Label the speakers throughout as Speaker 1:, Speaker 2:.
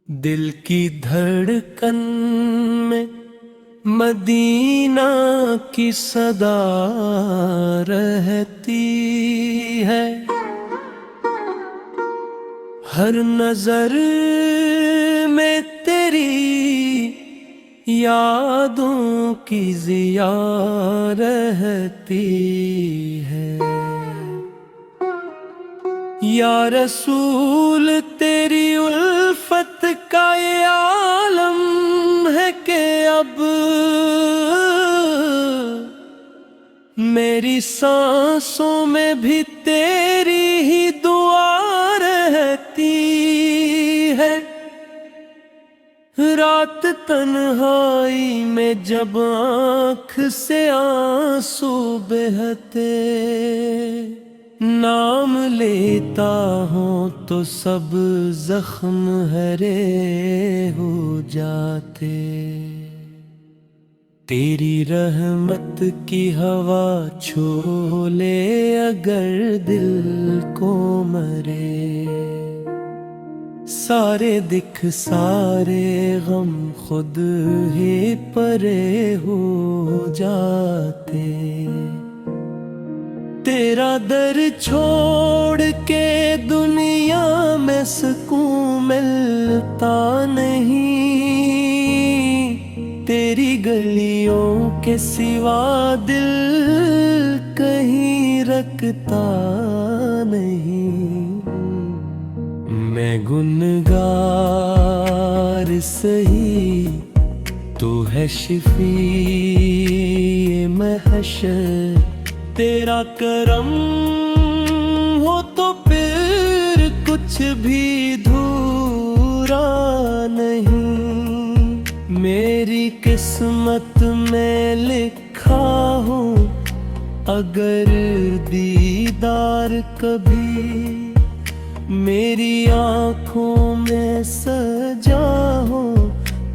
Speaker 1: दिल की धड़कन में मदीना की सदा रहती है। हर नजर में तेरी यादों की ज़िया रहती है। या रसूल तेरी उल्फत का ये आलम है कि अब मेरी सांसों में भी तेरी ही दुआ रहती है। रात तन्हाई में जब आँख से आंसू बहते, नाम लेता हूँ तो सब जख्म हरे हो जाते। तेरी रहमत की हवा छोले अगर दिल को मरे, सारे दिख सारे गम खुद ही परे हो जाते। तेरा दर छोड़ के दुनिया में सुकून मिलता नहीं। तेरी गलियों के सिवा दिल कहीं रखता नहीं। मैं गुनगार सही, तू है शफी महशर। तेरा करम हो तो फिर कुछ भी धूरा नहीं। मेरी किस्मत में लिखा हूँ अगर दीदार कभी, मेरी आँखों में सजा हो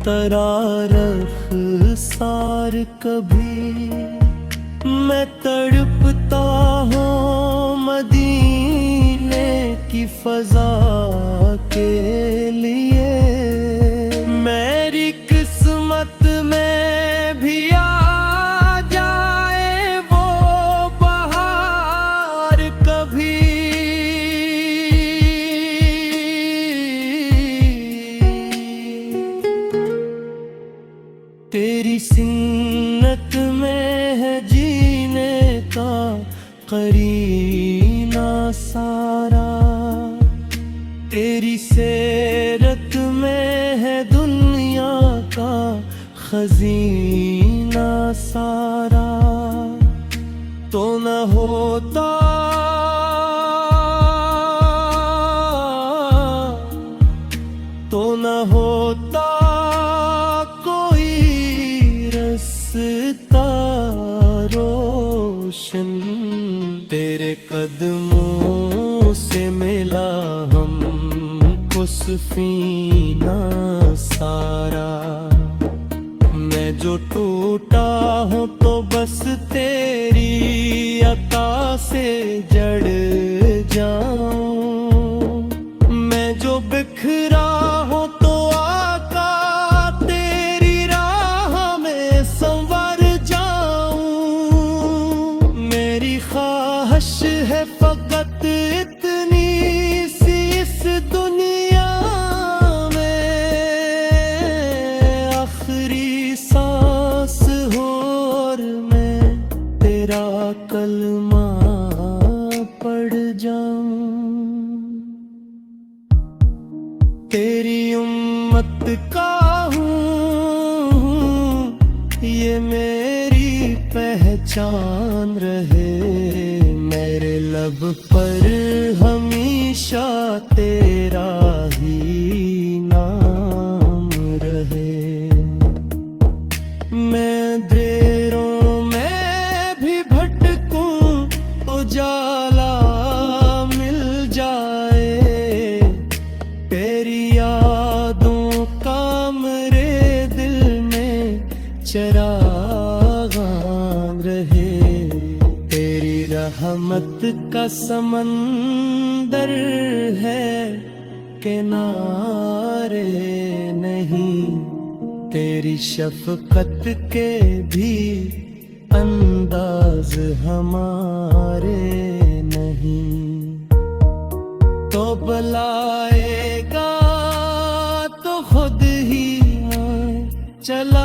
Speaker 1: तरारफ सार कभी। मैं तड़पता हूँ मदीने की फजा के लिए। मेरी किस्मत में भी आ जाए वो बहार कभी। तेरी सिन्नत में है जीने का करीना सारा। तेरी सेरत में है दुनिया का खजीना सारा। तो न होता तो न होता रास्ता रोशन। तेरे कदमों से मिला हमको सफीना सारा। मैं जो टूटा हूँ तो बस तेरी अता से जड़ जाऊं। मैं जो बिखरा हूँ तो है फकत इतनी सी इस दुनिया में, आखिरी सांस हो और मैं तेरा कलमा पढ़ जाऊं। तेरी उम्मत का हूँ ये मेरी पहचान रहे। मेरे लब पर हमेशा तेरा ही नाम रहे। मैं अंधेरों में भी भटकूं उजाला मिल जाए। तेरी यादों का मेरे दिल में चरागान रहे। रहमत का समंदर है, किनारे नहीं। तेरी शफकत के भी अंदाज हमारे नहीं। तो बुलाएगा तो खुद ही चलाऊंगा।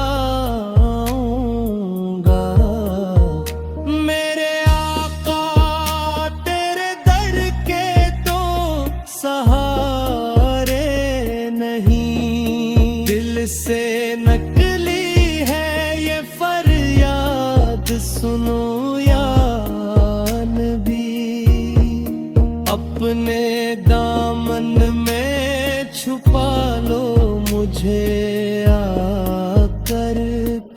Speaker 1: मेरे आका तेरे दर के तो सहारे नहीं। दिल से नकली है ये फरियाद, सुनो या नबी। अपने दामन में छुपा लो मुझे आकर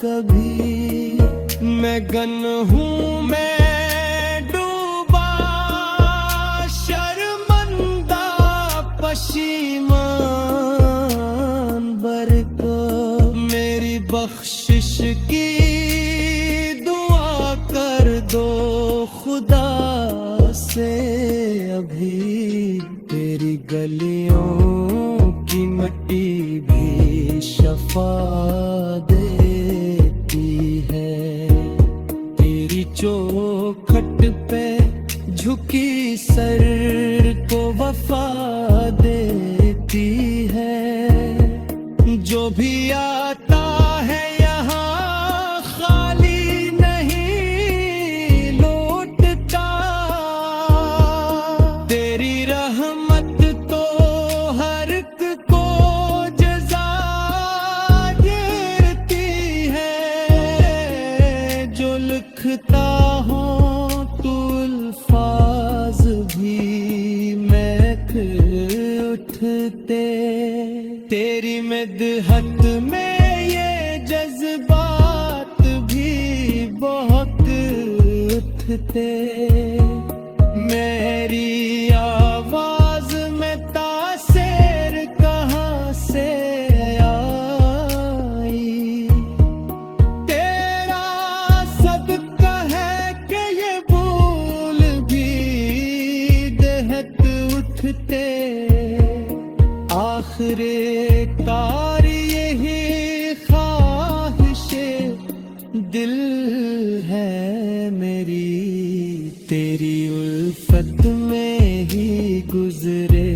Speaker 1: कभी। मैं गन हूँ मैं डूबा शर्मंदा पशीमान बरको। मेरी बख्शिश की दुआ कर दो खुदा से अभी। तेरी गलियों की मिट्टी भी शफा देती है। तेरी चौखट पे झुकी सर को वफा देती है। जो भी आता है यहाँ खाली नहीं लौटता। तेरी रहमत तो हर एक को जज़ा देती है। जो लिखता हो तू अल्फाज भी महक उठते। तेरी मदहत में ये जज्बात भी बहुत उठते। मेरी आवाज में तासीर कहाँ से आई। तेरा सदका है कि ये भूल भी दहक उठते। आखिरे कार यही ख्वाहिशे दिल है मेरी। तेरी उल्फत में ही गुजरे